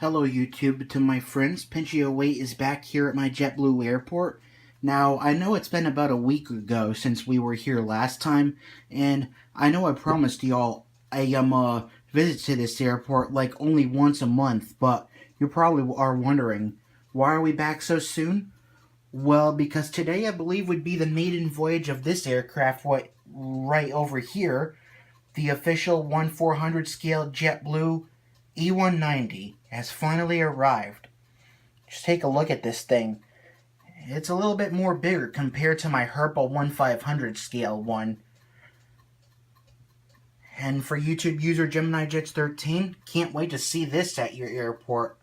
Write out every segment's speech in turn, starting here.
Hello YouTube to my friends. Pinchy08 is back here at my JetBlue airport. Now, I know it's been about a week ago since we were here last time, and I know I promised y'all a visit to this airport like only once a month, but you probably are wondering, why are we back so soon? Well, because today I believe would be the maiden voyage of this aircraft, right over here, the official 1/400 scale JetBlue E190 has finally arrived. Just take a look at this thing. It's a little bit more bigger compared to my Herpa 1/500 scale one. And for YouTube user Gemini Jets 13, can't wait to see this at your airport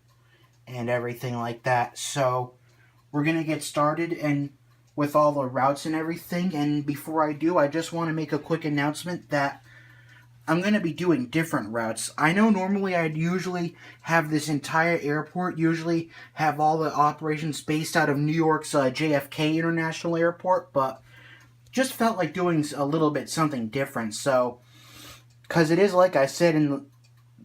and everything like that. So we're going to get started and with all the routes and everything. And before I do, I just want to make a quick announcement that I'm going to be doing different routes. I know normally I'd usually have this entire airport, usually have all the operations based out of New York's JFK International Airport, but just felt like doing a little bit something different. So, because it is like I said,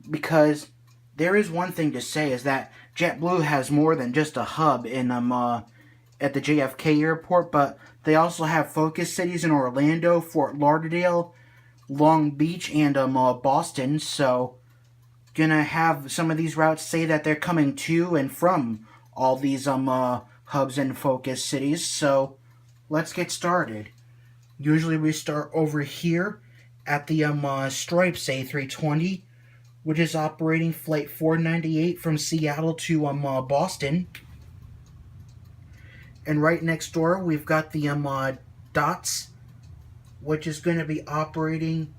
because there is one thing to say is that JetBlue has more than just a hub in at the JFK Airport, but they also have focus cities in Orlando, Fort Lauderdale, Long Beach, and Boston. So gonna have some of these routes say that they're coming to and from all these hubs and focus cities. So let's get started. Usually we start over here at the Stripes A320, which is operating flight 498 from Seattle to Boston. And right next door we've got the Dots, which is going to be operating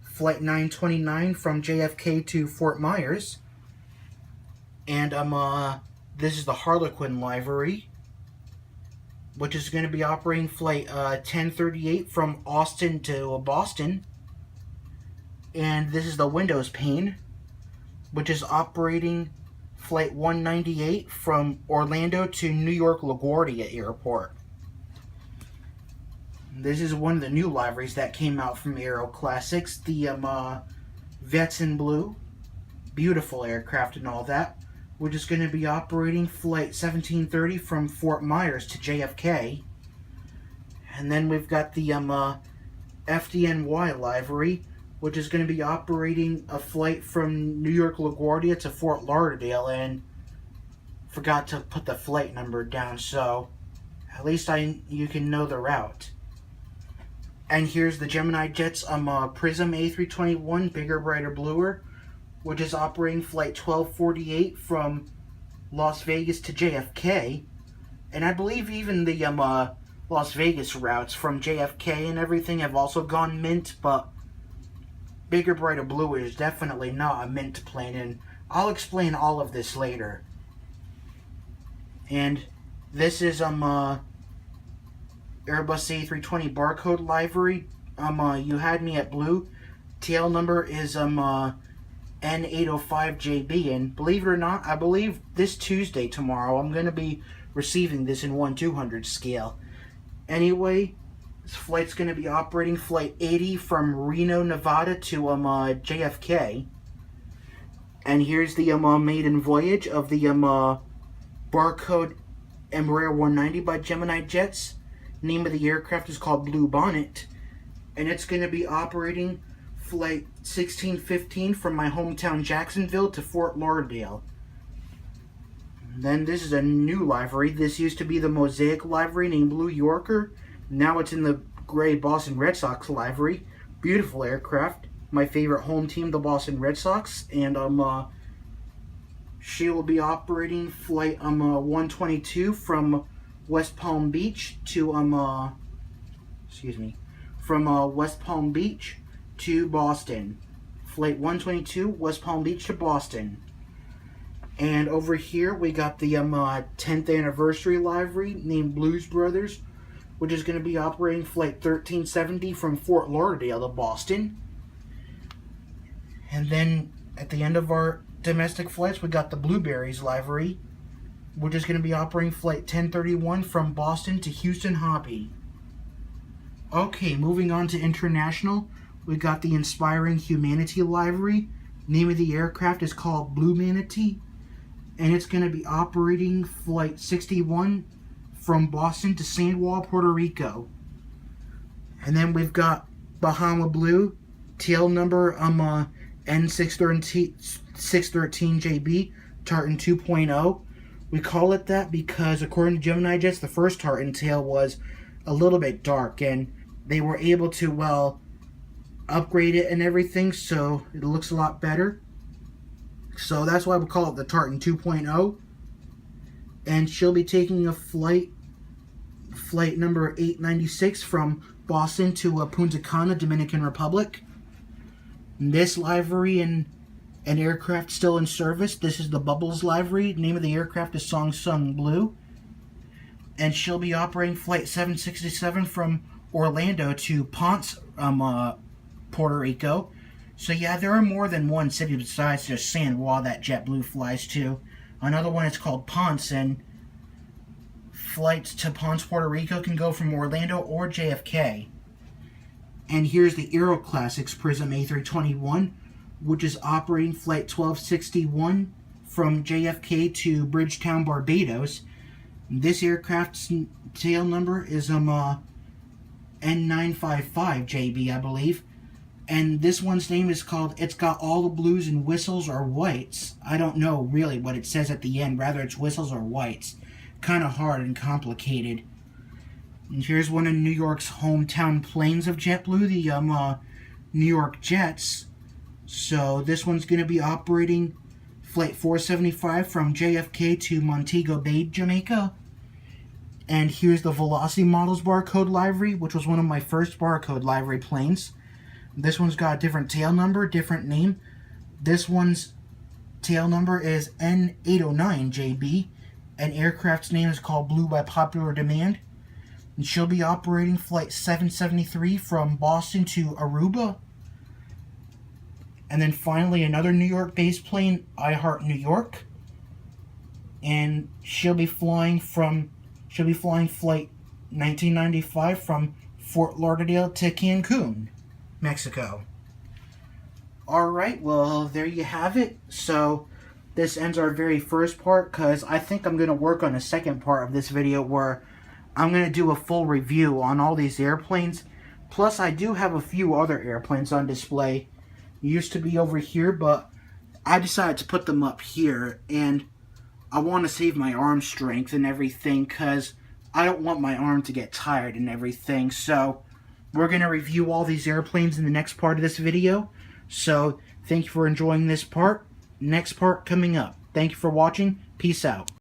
flight 929 from JFK to Fort Myers. And this is the Harlequin livery, which is going to be operating flight 1038 from Austin to Boston. And this is the Windows pane, which is operating flight 198 from Orlando to New York LaGuardia Airport. This is one of the new liveries that came out from Aero Classics, the Vets in Blue. Beautiful aircraft and all that. We're just going to be operating flight 1730 from Fort Myers to JFK. And then we've got the FDNY livery, which is going to be operating a flight from New York LaGuardia to Fort Lauderdale, and forgot to put the flight number down, so at least you can know the route. And here's the Gemini Jets Prism A321, bigger, brighter, bluer, which is operating flight 1248 from Las Vegas to JFK. And I believe even the Las Vegas routes from JFK and everything have also gone mint, but bigger, brighter, bluer is definitely not a mint plane, and I'll explain all of this later. And this is Airbus A320 barcode livery. You had me at blue. Tail number is N805JB, and believe it or not, I believe this Tuesday, tomorrow, I'm going to be receiving this in 1/200 scale. Anyway, this flight's going to be operating flight 80 from Reno, Nevada to JFK. And here's the maiden voyage of the barcode Embraer 190 by Gemini Jets. Name of the aircraft is called Blue Bonnet, and it's going to be operating flight 1615 from my hometown Jacksonville to Fort Lauderdale. Then this is a new livery. This used to be the Mosaic livery named Blue Yorker. Now it's in the gray Boston Red Sox livery. Beautiful aircraft. My favorite home team, the Boston Red Sox, and she will be operating flight 122 from West Palm Beach to West Palm Beach to Boston. Flight 122, West Palm Beach to Boston. And over here we got the 10th anniversary livery named Blues Brothers, which is going to be operating flight 1370 from Fort Lauderdale to Boston. And then at the end of our domestic flights, we got the Blueberries livery, which is going to be operating flight 1031 from Boston to Houston Hobby. Okay, moving on to international, we got the Inspiring Humanity livery. Name of the aircraft is called Blue Manatee. and it's going to be operating Flight 61 from Boston to Sandwall, Puerto Rico. And then we've got Bahama Blue, tail number N613JB, Tartan 2.0. We call it that because according to Gemini Jets, the first tartan tail was a little bit dark, and they were able to, well, upgrade it and everything, so it looks a lot better. So that's why we call it the Tartan 2.0. And she'll be taking a flight number 896 from Boston to Punta Cana, Dominican Republic. This livery and aircraft still in service. This is the Bubbles livery. The name of the aircraft is Song Sung Blue. And she'll be operating Flight 767 from Orlando to Ponce, Puerto Rico. So yeah, there are more than one city besides just San Juan that JetBlue flies to. Another one is called Ponce, and flights to Ponce, Puerto Rico can go from Orlando or JFK. And here's the Aero Classics Prism A321, which is operating Flight 1261 from JFK to Bridgetown, Barbados. This aircraft's tail number is N955JB, I believe. And this one's name is called It's Got All the Blues and Whistles or Whites. I don't know really what it says at the end, rather it's whistles or whites. Kind of hard and complicated. And here's one of New York's hometown planes of JetBlue, the New York Jets. So this one's going to be operating Flight 475 from JFK to Montego Bay, Jamaica. And here's the Velocity Models barcode livery, which was one of my first barcode livery planes. This one's got a different tail number, different name. This one's tail number is N809JB, and aircraft's name is called Blue by popular demand. And she'll be operating Flight 773 from Boston to Aruba. And then finally another New York-based plane, I Heart New York. And she'll be flying Flight 1995 from Fort Lauderdale to Cancun, Mexico. Alright, well, there you have it. So this ends our very first part, because I think I'm going to work on a second part of this video where I'm going to do a full review on all these airplanes. Plus, I do have a few other airplanes on display. Used to be over here, but I decided to put them up here, and I want to save my arm strength and everything, because I don't want my arm to get tired and everything. So we're going to review all these airplanes in the next part of this video. So thank you for enjoying this part. Next part coming up. Thank you for watching. Peace out.